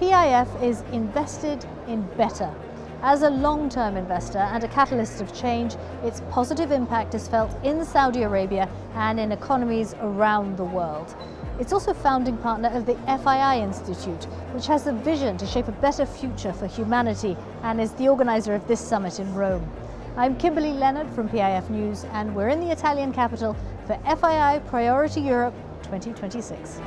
PIF is invested in better. As a long-term investor and a catalyst of change, its positive impact is felt in Saudi Arabia and in economies around the world. It's also founding partner of the FII Institute, which has a vision to shape a better future for humanity and is the organizer of this summit in Rome. I'm Kimberly Leonard from PIF News, and we're in the Italian capital for FII Priority Europe 2026.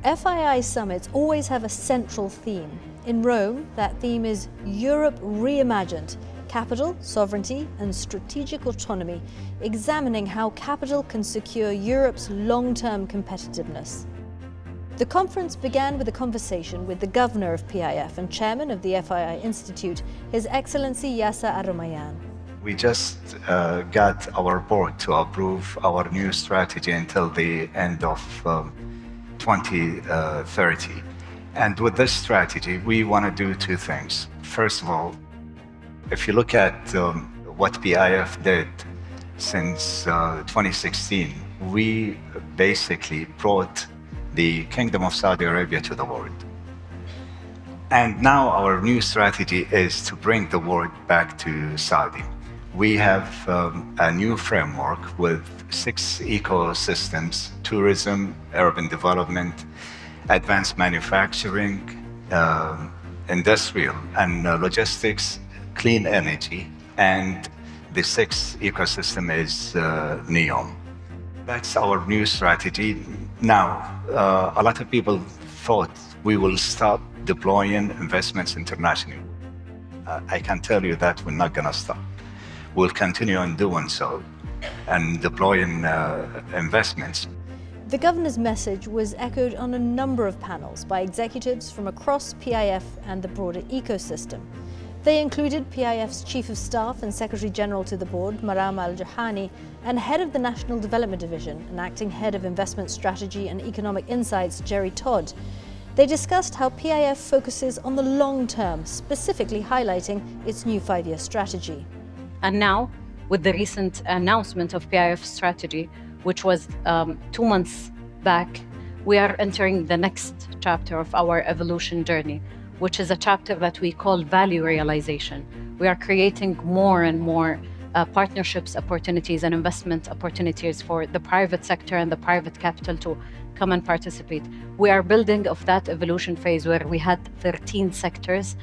FII summits always have a central theme. In Rome, that theme is Europe Reimagined, capital, sovereignty and strategic autonomy, examining how capital can secure Europe's long-term competitiveness. The conference began with a conversation with the governor of PIF and chairman of the FII Institute, His Excellency Yasser Al-Rumayyan. We just got our board to approve our new strategy until the end of 2030. And with this strategy, we want to do two things. First of all, if you look at what PIF did since 2016, we basically brought the Kingdom of Saudi Arabia to the world. And now our new strategy is to bring the world back to Saudi. We have a new framework with 6 ecosystems: tourism, urban development, advanced manufacturing, industrial and logistics, clean energy, and the 6th ecosystem is NEOM. That's our new strategy. Now, a lot of people thought we will stop deploying investments internationally. I can tell you that we're not going to stop. We'll continue on doing so and deploying investments. The governor's message was echoed on a number of panels by executives from across PIF and the broader ecosystem. They included PIF's Chief of Staff and Secretary General to the board, Maram Al-Juhani, and Head of the National Development Division and Acting Head of Investment Strategy and Economic Insights, Jerry Todd. They discussed how PIF focuses on the long term, specifically highlighting its new 5-year strategy. And now, with the recent announcement of PIF strategy, which was 2 months back, we are entering the next chapter of our evolution journey, which is a chapter that we call value realization. We are creating more and more partnerships, opportunities, and investment opportunities for the private sector and the private capital to come and participate. We are building of that evolution phase where we had 13 sectors,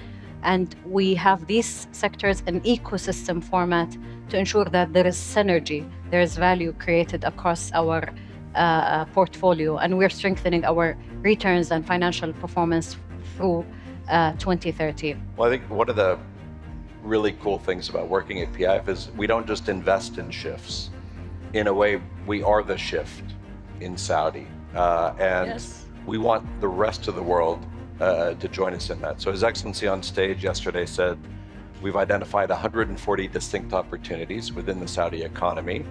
and we have these sectors in ecosystem format to ensure that there is synergy, there is value created across our portfolio, and we're strengthening our returns and financial performance through 2030. Well, I think one of the really cool things about working at PIF is we don't just invest in shifts. In a way, we are the shift in Saudi. And yes, we want the rest of the world to join us in that. So His Excellency on stage yesterday said, we've identified 140 distinct opportunities within the Saudi economy.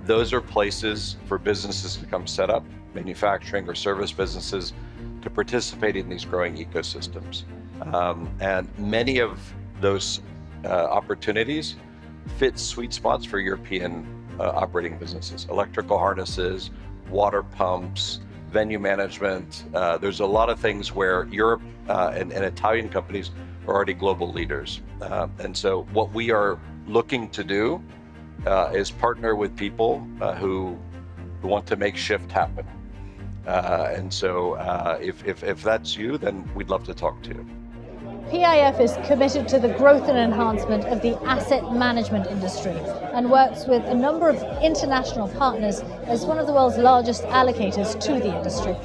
Those are places for businesses to come set up, manufacturing or service businesses, to participate in these growing ecosystems. And many of those opportunities fit sweet spots for European operating businesses: electrical harnesses, water pumps, venue management. There's a lot of things where Europe and Italian companies are already global leaders. And so what we are looking to do is partner with people who want to make shift happen. And so if that's you, then we'd love to talk to you. PIF is committed to the growth and enhancement of the asset management industry and works with a number of international partners as one of the world's largest allocators to the industry.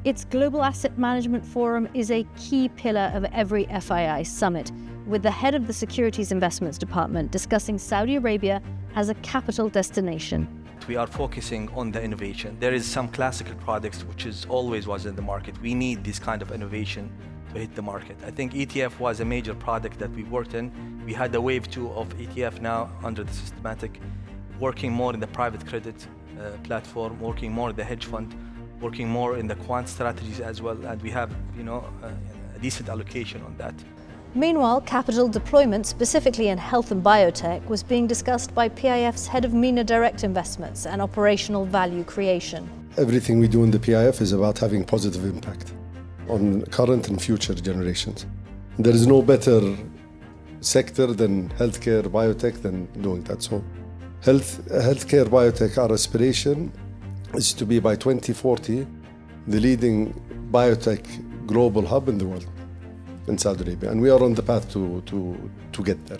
Its Global Asset Management Forum is a key pillar of every FII summit, with the head of the Securities Investments Department discussing Saudi Arabia as a capital destination. We are focusing on the innovation. There is some classical products which always was in the market. We need this kind of innovation to hit the market. I think ETF was a major product that we worked in. We had the wave 2 of ETF now under the systematic, working more in the private credit platform, working more in the hedge fund, working more in the quant strategies as well, and we have a decent allocation on that. Meanwhile, capital deployment, specifically in health and biotech, was being discussed by PIF's head of MENA Direct Investments and operational value creation. everything we do in the PIF is about having positive impact on current and future generations. There is no better sector than healthcare, biotech than doing that. So healthcare, biotech, our aspiration is to be by 2040 the leading biotech global hub in the world, in Saudi Arabia. And we are on the path to get there.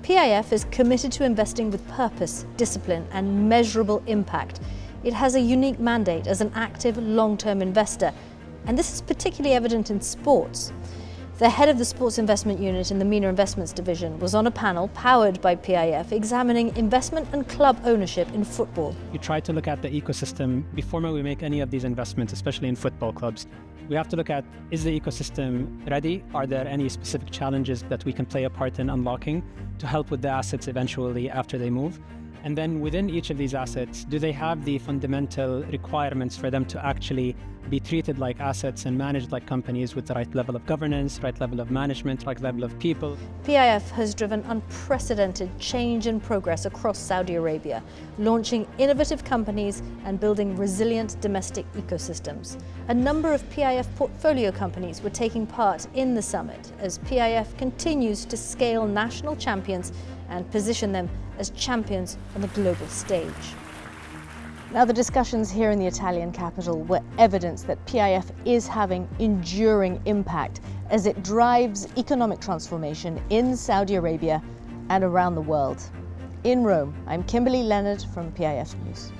PIF is committed to investing with purpose, discipline, and measurable impact. It has a unique mandate as an active, long-term investor, and this is particularly evident in sports. The head of the Sports Investment Unit in the MENA Investments Division was on a panel powered by PIF examining investment and club ownership in football. We try to look at the ecosystem before we make any of these investments, especially in football clubs. We have to look at, is the ecosystem ready? Are there any specific challenges that we can play a part in unlocking to help with the assets eventually after they move? And then within each of these assets, do they have the fundamental requirements for them to actually be treated like assets and managed like companies with the right level of governance, right level of management, right level of people? PIF has driven unprecedented change and progress across Saudi Arabia, launching innovative companies and building resilient domestic ecosystems. A number of PIF portfolio companies were taking part in the summit as PIF continues to scale national champions and position them as champions on the global stage. Now, the discussions here in the Italian capital were evidence that PIF is having enduring impact as it drives economic transformation in Saudi Arabia and around the world. In Rome, I'm Kimberly Leonard from PIF News.